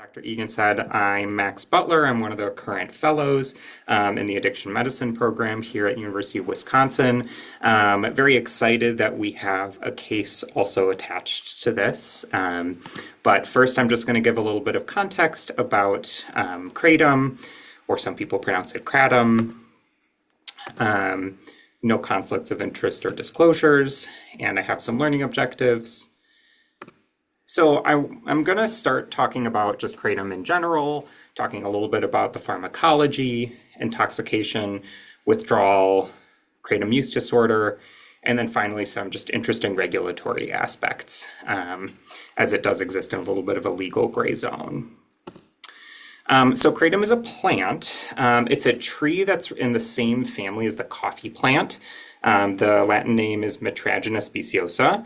Dr. Egan said, I'm Max Butler. I'm one of the current fellows in the addiction medicine program here at University of Wisconsin. Very excited that we have a case also attached to this. But first, I'm just going to give a little bit of context about Kratom, or some people pronounce it Kratom. No conflicts of interest or disclosures, and I have some learning objectives. So I'm going to start talking about just Kratom in general, talking a little bit about the pharmacology, intoxication, withdrawal, Kratom use disorder, and then finally some just interesting regulatory aspects, as it does exist in a little bit of a legal gray zone. So Kratom is a plant. It's a tree that's in the same family as the coffee plant. The Latin name is Mitragyna speciosa.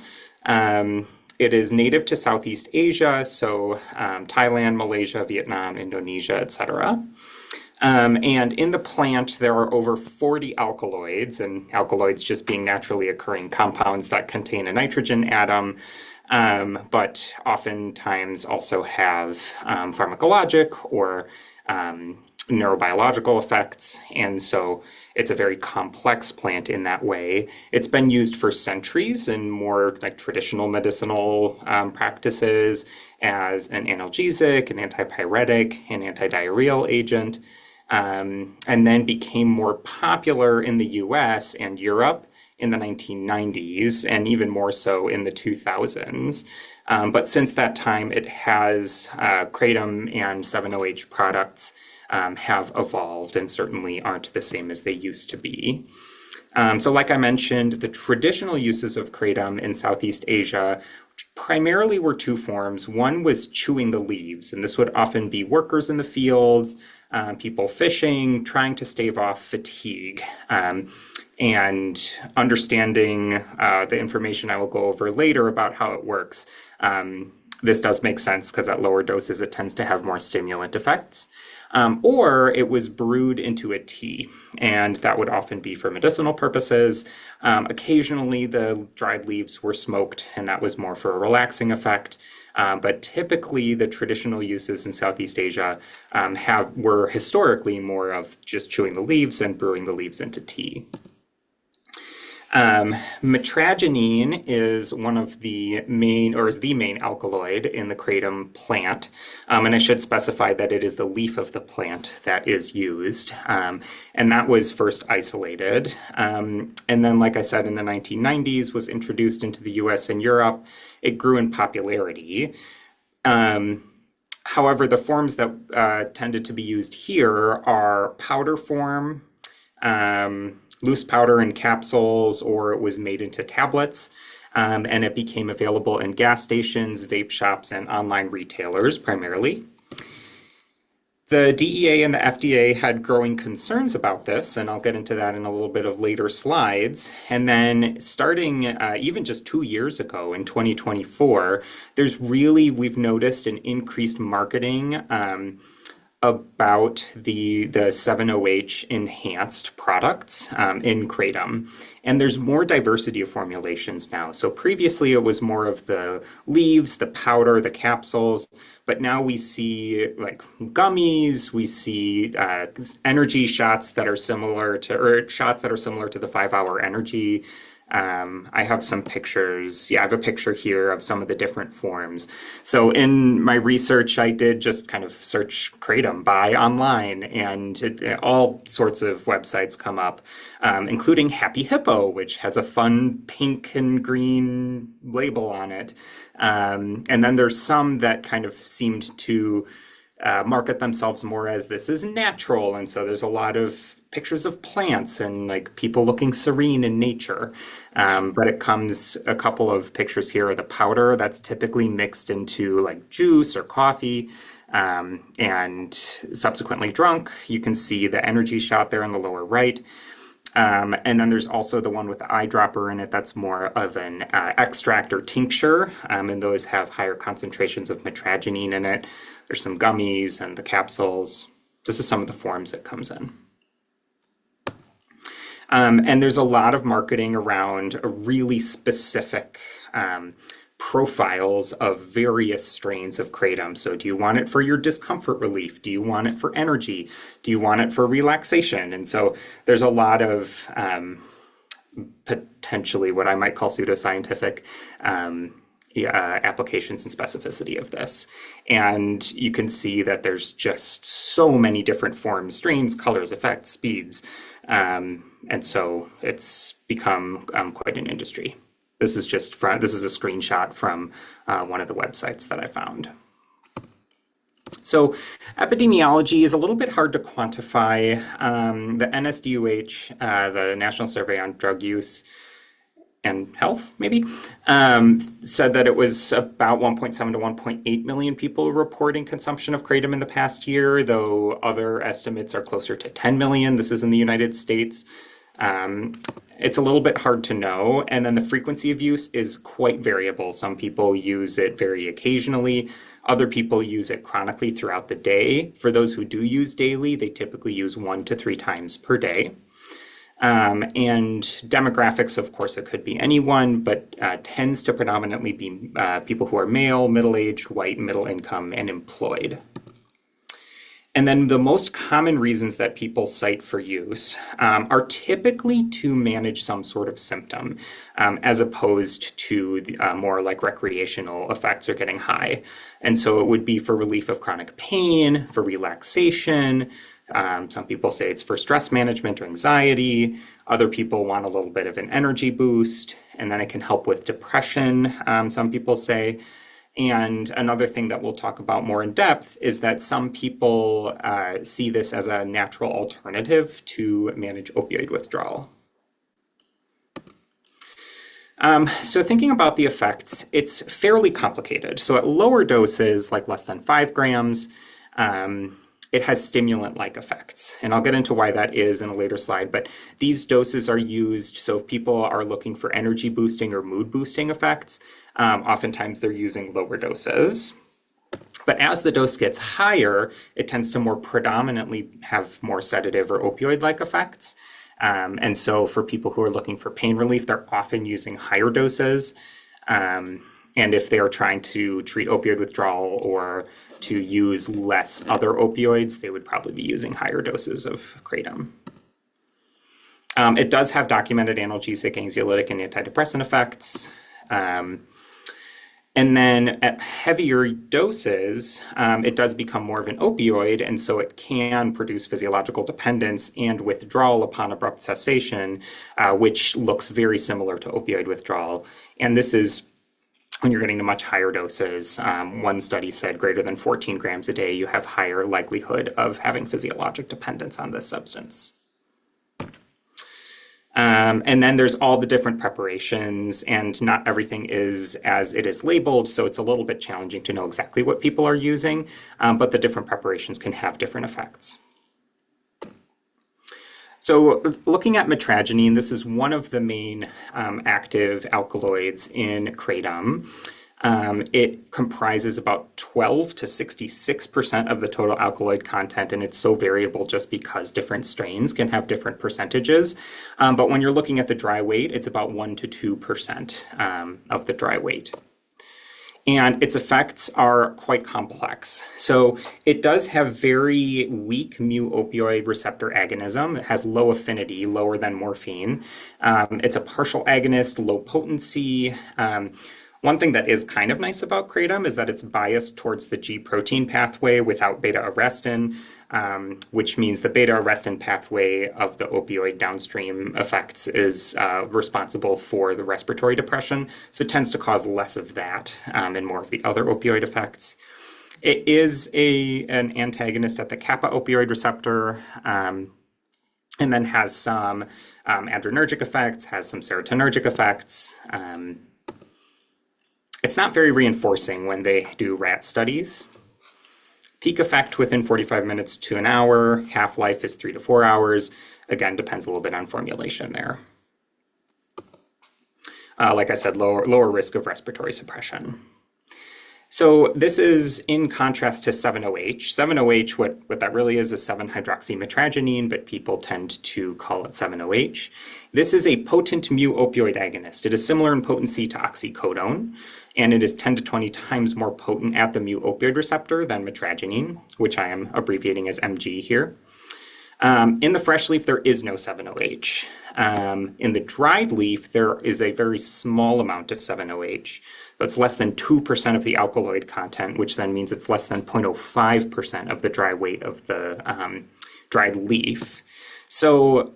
It is native to Southeast Asia, so Thailand, Malaysia, Vietnam, Indonesia, etc. And in the plant, there are over 40 alkaloids, and alkaloids just being naturally occurring compounds that contain a nitrogen atom, but oftentimes also have pharmacologic or neurobiological effects, and so it's a very complex plant in that way. It's been used for centuries in more like traditional medicinal practices as an analgesic, an antipyretic, an antidiarrheal agent, and then became more popular in the US and Europe in the 1990s, and even more so in the 2000s. But since that time, it has Kratom and 7-OH products have evolved and certainly aren't the same as they used to be. So like I mentioned, the traditional uses of Kratom in Southeast Asia primarily were two forms. One was chewing the leaves, and this would often be workers in the fields, people fishing, trying to stave off fatigue, and understanding the information I will go over later about how it works. This does make sense because at lower doses it tends to have more stimulant effects. Or it was brewed into a tea, and that would often be for medicinal purposes. Occasionally the dried leaves were smoked, and that was more for a relaxing effect. But typically the traditional uses in Southeast Asia were historically more of just chewing the leaves and brewing the leaves into tea. Mitragyne is one of the main, or is the main alkaloid in the Kratom plant. And I should specify that it is the leaf of the plant that is used. And that was first isolated. And then, like I said, in the 1990s was introduced into the US and Europe. It grew in popularity. However, the forms that tended to be used here are powder form, loose powder in capsules, or it was made into tablets, and it became available in gas stations, vape shops, and online retailers primarily. The DEA and the FDA had growing concerns about this, and I'll get into that in a little bit of later slides. And then starting even just 2 years ago in 2024, we've noticed an increased marketing about the 7-OH enhanced products in Kratom. And there's more diversity of formulations now. So previously it was more of the leaves, the powder, the capsules, but now we see like gummies, we see energy shots that are similar to, or shots that are similar to the 5-hour energy. I have some pictures. Yeah, I have a picture here of some of the different forms. So in my research, I did just kind of search Kratom buy online, and all sorts of websites come up, including Happy Hippo, which has a fun pink and green label on it. And then there's some that kind of seemed to market themselves more as this is natural. And so there's a lot of pictures of plants and like people looking serene in nature. But it comes, a couple of pictures here of the powder that's typically mixed into like juice or coffee and subsequently drunk. You can see the energy shot there in the lower right. And then there's also the one with the eyedropper in it that's more of an extract or tincture, and those have higher concentrations of mitragynine in it. There's some gummies and the capsules. This is some of the forms it comes in. And there's a lot of marketing around a really specific profiles of various strains of kratom. So do you want it for your discomfort relief? Do you want it for energy? Do you want it for relaxation? And so there's a lot of potentially what I might call pseudoscientific applications and specificity of this. And you can see that there's just so many different forms, strains, colors, effects, speeds. And so it's become quite an industry. This is a screenshot from one of the websites that I found. So epidemiology is a little bit hard to quantify. The NSDUH, the National Survey on Drug Use and Health, maybe, said that it was about 1.7 to 1.8 million people reporting consumption of kratom in the past year, though other estimates are closer to 10 million. This is in the United States. It's a little bit hard to know. And then the frequency of use is quite variable. Some people use it very occasionally. Other people use it chronically throughout the day. For those who do use daily, they typically use 1 to 3 times per day. And demographics, of course, it could be anyone, but tends to predominantly be people who are male, middle-aged, white, middle income, and employed. And then the most common reasons that people cite for use are typically to manage some sort of symptom, as opposed to more like recreational effects or getting high. And so it would be for relief of chronic pain, for relaxation. Some people say it's for stress management or anxiety. Other people want a little bit of an energy boost, and then it can help with depression, some people say. And another thing that we'll talk about more in depth is that some people see this as a natural alternative to manage opioid withdrawal. So thinking about the effects, it's fairly complicated. So at lower doses, like less than 5 grams, it has stimulant-like effects. And I'll get into why that is in a later slide, but these doses are used, so if people are looking for energy boosting or mood boosting effects, oftentimes they're using lower doses. But as the dose gets higher, it tends to more predominantly have more sedative or opioid-like effects. And so for people who are looking for pain relief, they're often using higher doses. And if they are trying to treat opioid withdrawal or to use less other opioids, they would probably be using higher doses of kratom. It does have documented analgesic, anxiolytic, and antidepressant effects. And then at heavier doses, it does become more of an opioid, and so it can produce physiological dependence and withdrawal upon abrupt cessation, which looks very similar to opioid withdrawal. And this is when you're getting to much higher doses. One study said greater than 14 grams a day, you have higher likelihood of having physiologic dependence on this substance. And then there's all the different preparations, and not everything is as it is labeled, so it's a little bit challenging to know exactly what people are using, but the different preparations can have different effects. So looking at mitragyny, this is one of the main active alkaloids in kratom. It comprises about 12 to 66% of the total alkaloid content, and it's so variable just because different strains can have different percentages. But when you're looking at the dry weight, it's about 1 to 2% of the dry weight. And its effects are quite complex. So it does have very weak mu-opioid receptor agonism. It has low affinity, lower than morphine. It's a partial agonist, low potency. One thing that is kind of nice about kratom is that it's biased towards the G protein pathway without beta-arrestin, which means the beta-arrestin pathway of the opioid downstream effects is responsible for the respiratory depression, so it tends to cause less of that and more of the other opioid effects. It is an antagonist at the kappa opioid receptor, and then has some adrenergic effects, has some serotonergic effects. It's not very reinforcing when they do rat studies. Peak effect within 45 minutes to an hour. Half-life is 3 to 4 hours. Again, depends a little bit on formulation there. Like I said, lower risk of respiratory suppression. So this is in contrast to 7-OH. 7-OH, what that really is 7-hydroxymitragynine, but people tend to call it 7-OH. This is a potent mu-opioid agonist. It is similar in potency to oxycodone, and it is 10 to 20 times more potent at the mu-opioid receptor than mitragynine, which I am abbreviating as MG here. In the fresh leaf, there is no 7-OH. In the dried leaf, there is a very small amount of 7-OH. So it's less than 2% of the alkaloid content, which then means it's less than 0.05% of the dry weight of the dried leaf. So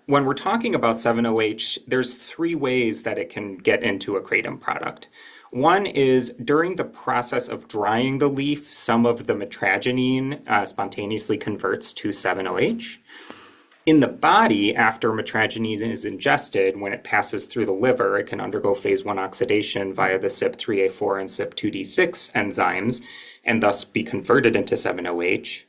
when we're talking about 7-OH, there's three ways that it can get into a kratom product. One is during the process of drying the leaf, some of the mitragynine spontaneously converts to 7-OH. In the body, after mitragynine is ingested, when it passes through the liver, it can undergo phase 1 oxidation via the CYP3A4 and CYP2D6 enzymes and thus be converted into 7-OH.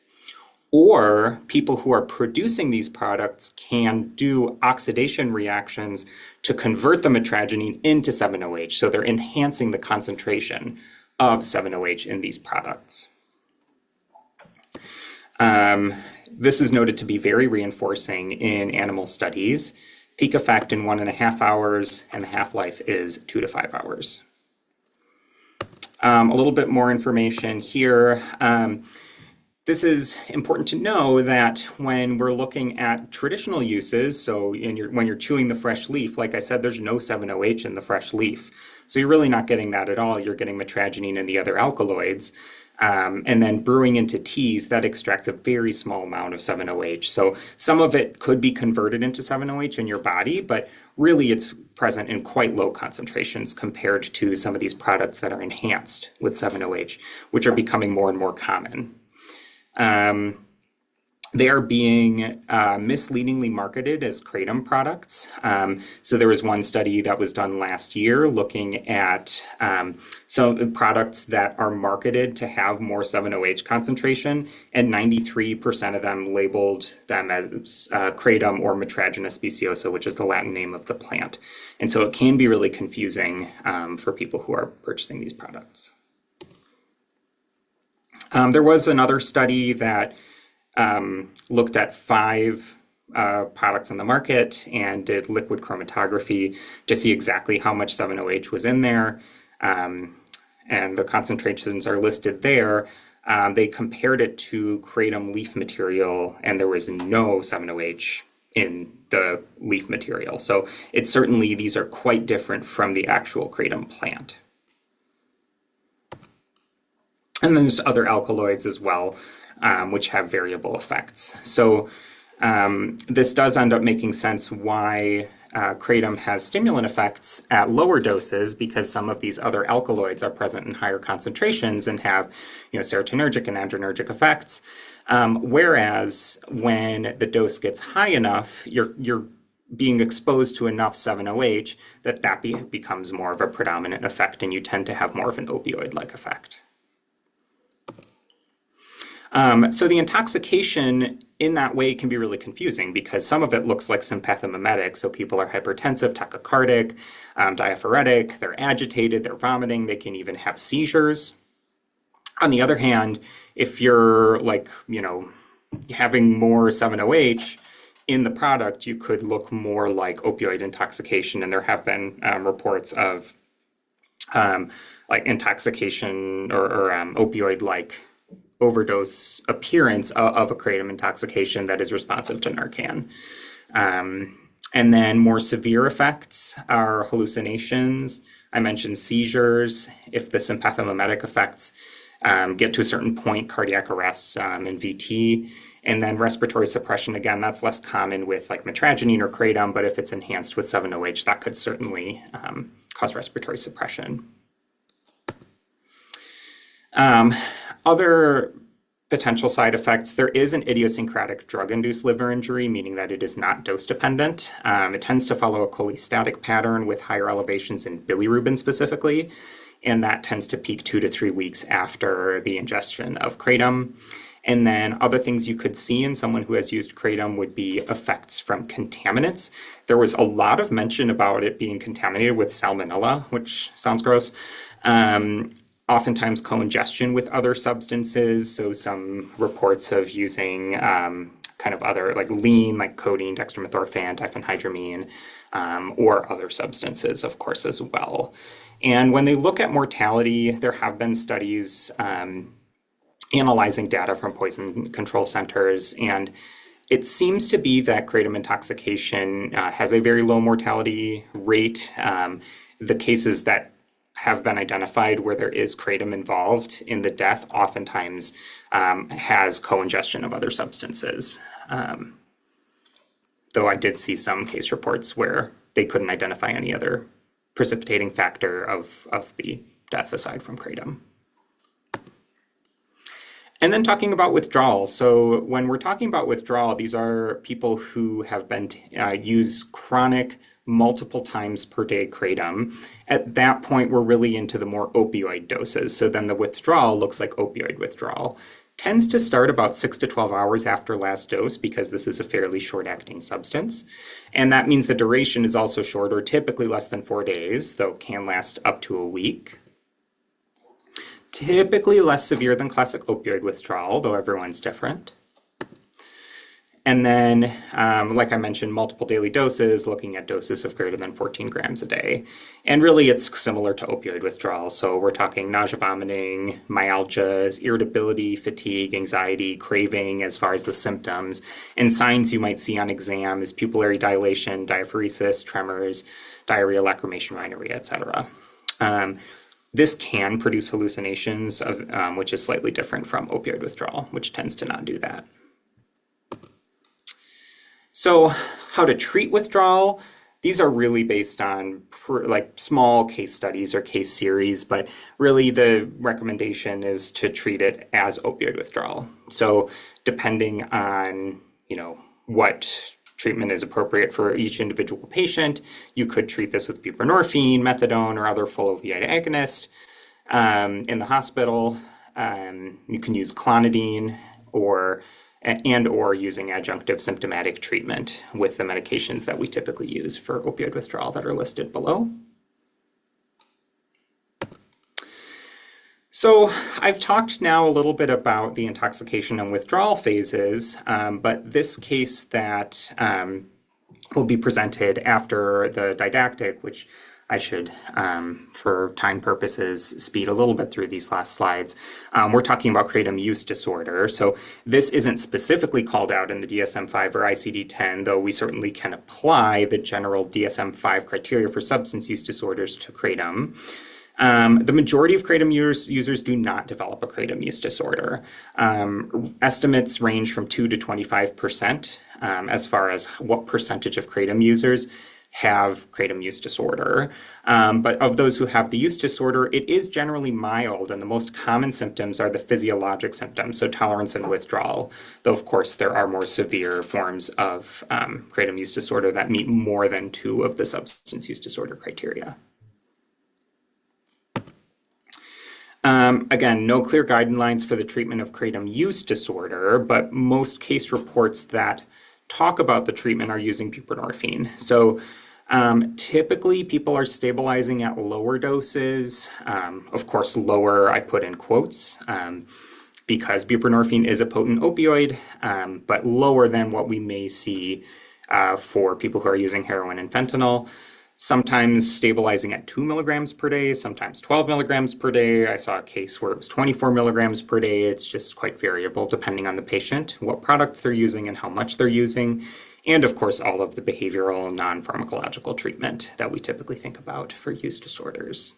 Or people who are producing these products can do oxidation reactions to convert the mitragynine into 7-OH. So they're enhancing the concentration of 7-OH in these products. This is noted to be very reinforcing in animal studies. Peak effect in 1.5 hours, and the half-life is 2 to 5 hours. A little bit more information here. This is important to know that when we're looking at traditional uses, so when you're chewing the fresh leaf, like I said, there's no 7-OH in the fresh leaf. So you're really not getting that at all. You're getting mitragynine and the other alkaloids. And then brewing into teas, that extracts a very small amount of 7-OH. So some of it could be converted into 7-OH in your body, but really it's present in quite low concentrations compared to some of these products that are enhanced with 7-OH, which are becoming more and more common. They are being misleadingly marketed as kratom products. So there was one study that was done last year looking at some products that are marketed to have more 7-OH concentration, and 93% of them labeled them as kratom or Mitragyna speciosa, which is the Latin name of the plant. And so it can be really confusing for people who are purchasing these products. There was another study that looked at 5 products on the market and did liquid chromatography to see exactly how much 7-OH was in there. And the concentrations are listed there. They compared it to kratom leaf material, and there was no 7-OH in the leaf material. So it's certainly, these are quite different from the actual kratom plant. And then there's other alkaloids as well, which have variable effects. So this does end up making sense why kratom has stimulant effects at lower doses, because some of these other alkaloids are present in higher concentrations and have, serotonergic and adrenergic effects. Whereas when the dose gets high enough, you're being exposed to enough 7-OH that becomes more of a predominant effect, and you tend to have more of an opioid-like effect. So the intoxication in that way can be really confusing, because some of it looks like sympathomimetic. So people are hypertensive, tachycardic, diaphoretic, they're agitated, they're vomiting, they can even have seizures. On the other hand, if you're having more 7-OH in the product, you could look more like opioid intoxication. And there have been reports of intoxication or opioid-like overdose appearance of a kratom intoxication that is responsive to Narcan. And then more severe effects are hallucinations. I mentioned seizures. If the sympathomimetic effects get to a certain point, cardiac arrest and VT. And then respiratory suppression, again, that's less common with mitragynine or kratom, but if it's enhanced with 7-OH, that could certainly cause respiratory suppression. Other potential side effects, there is an idiosyncratic drug-induced liver injury, meaning that it is not dose-dependent. It tends to follow a cholestatic pattern with higher elevations in bilirubin specifically, and that tends to peak 2 to 3 weeks after the ingestion of kratom. And then other things you could see in someone who has used kratom would be effects from contaminants. There was a lot of mention about it being contaminated with salmonella, which sounds gross. oftentimes co-ingestion with other substances. So some reports of using kind of other like lean, like codeine, dextromethorphan, diphenhydramine, or other substances, of course, as well. And when they look at mortality, there have been studies analyzing data from poison control centers, and it seems to be that kratom intoxication has a very low mortality rate. The cases that have been identified where there is kratom involved in the death oftentimes has co-ingestion of other substances. Though I did see some case reports where they couldn't identify any other precipitating factor of the death aside from kratom. And then talking about withdrawal. So when we're talking about withdrawal, these are people who have been use chronic multiple times per day kratom. At that point, we're really into the more opioid doses. So then the withdrawal looks like opioid withdrawal. Tends to start about 6 to 12 hours after last dose because this is a fairly short-acting substance. And that means the duration is also shorter, typically less than 4 days, though can last up to a week. Typically less severe than classic opioid withdrawal, though everyone's different. And then, like I mentioned, multiple daily doses, looking at doses of greater than 14 grams a day. And really, it's similar to opioid withdrawal. So we're talking nausea, vomiting, myalgias, irritability, fatigue, anxiety, craving as far as the symptoms. And signs you might see on exam is pupillary dilation, diaphoresis, tremors, diarrhea, lacrimation, rhinorrhea, etc. This can produce hallucinations, which is slightly different from opioid withdrawal, which tends to not do that. So how to treat withdrawal, these are really based on like small case studies or case series, but really the recommendation is to treat it as opioid withdrawal. So depending on, what treatment is appropriate for each individual patient, you could treat this with buprenorphine, methadone, or other full opioid agonist in the hospital. You can use clonidine or using adjunctive symptomatic treatment with the medications that we typically use for opioid withdrawal that are listed below. So I've talked now a little bit about the intoxication and withdrawal phases, but this case that will be presented after the didactic, which I should, for time purposes, speed a little bit through these last slides. We're talking about kratom use disorder. So this isn't specifically called out in the DSM-5 or ICD-10, though we certainly can apply the general DSM-5 criteria for substance use disorders to kratom. The majority of kratom users do not develop a kratom use disorder. Estimates range from 2 to 25% as far as what percentage of kratom users have kratom use disorder. But of those who have the use disorder, it is generally mild, and the most common symptoms are the physiologic symptoms, so tolerance and withdrawal, though of course there are more severe forms of kratom use disorder that meet more than 2 of the substance use disorder criteria. Again, no clear guidelines for the treatment of kratom use disorder, but most case reports that talk about the treatment are using buprenorphine. So typically people are stabilizing at lower doses. Of course, lower I put in quotes because buprenorphine is a potent opioid, but lower than what we may see for people who are using heroin and fentanyl. Sometimes stabilizing at 2 milligrams per day, sometimes 12 milligrams per day. I saw a case where it was 24 milligrams per day. It's just quite variable depending on the patient, what products they're using and how much they're using. And of course, all of the behavioral non-pharmacological treatment that we typically think about for use disorders.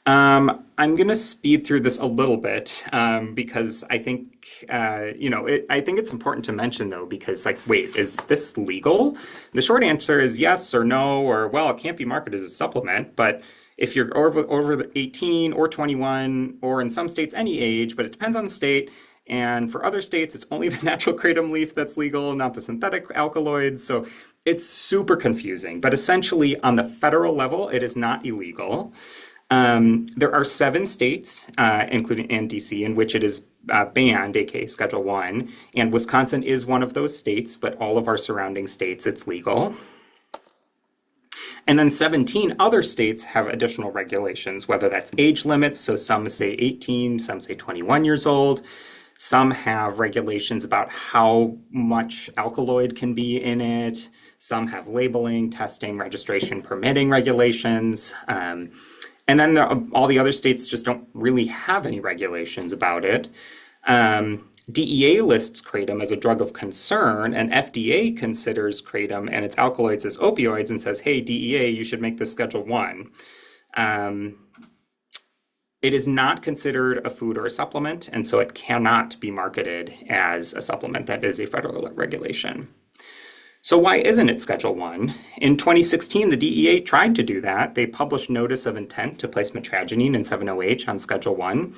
I'm going to speed through this a little bit because I think, I think it's important to mention though, because wait, is this legal? The short answer is yes or no, or well, it can't be marketed as a supplement, but if you're over 18 or 21, or in some states, any age, but it depends on the state. And for other states, it's only the natural kratom leaf that's legal, not the synthetic alkaloids. So it's super confusing, but essentially on the federal level, it is not illegal. There are 7 states, including in DC, in which it is banned, aka Schedule 1, and Wisconsin is one of those states, but all of our surrounding states, it's legal. And then 17 other states have additional regulations, whether that's age limits. So some say 18, some say 21 years old. Some have regulations about how much alkaloid can be in it. Some have labeling, testing, registration, permitting regulations. And then all the other states just don't really have any regulations about it. DEA lists kratom as a drug of concern, and FDA considers kratom and its alkaloids as opioids and says, hey, DEA, you should make this Schedule 1. It is not considered a food or a supplement, and so it cannot be marketed as a supplement. That is a federal regulation. So why isn't it Schedule 1? In 2016, the DEA tried to do that. They published notice of intent to place mitragyne and 7-OH on Schedule 1.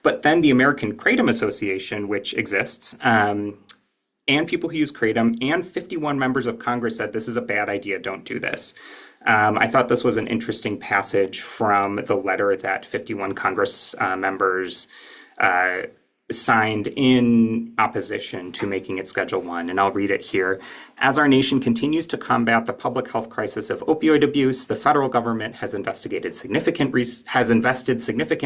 But then the American Kratom Association, which exists, and people who use kratom, and 51 members of Congress said this is a bad idea, don't do this. I thought this was an interesting passage from the letter that 51 Congress members signed in opposition to making it Schedule 1, and I'll read it here. As our nation continues to combat the public health crisis of opioid abuse, the federal government has invested significant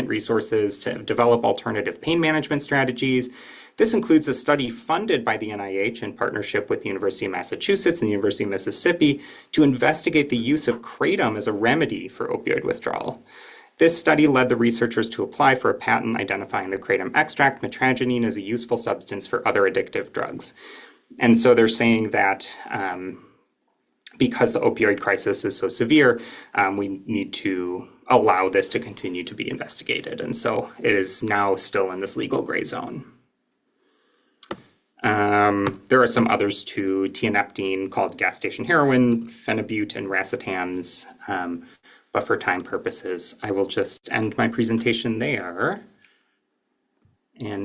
resources to develop alternative pain management strategies. This includes a study funded by the NIH in partnership with the University of Massachusetts and the University of Mississippi to investigate the use of kratom as a remedy for opioid withdrawal. This study led the researchers to apply for a patent identifying the kratom extract, mitragyne, as a useful substance for other addictive drugs. And so they're saying that because the opioid crisis is so severe, we need to allow this to continue to be investigated. And so it is now still in this legal gray zone. There are some others too, tianeptine called gas station heroin, phenibut, and racetams. But for time purposes, I will just end my presentation there. And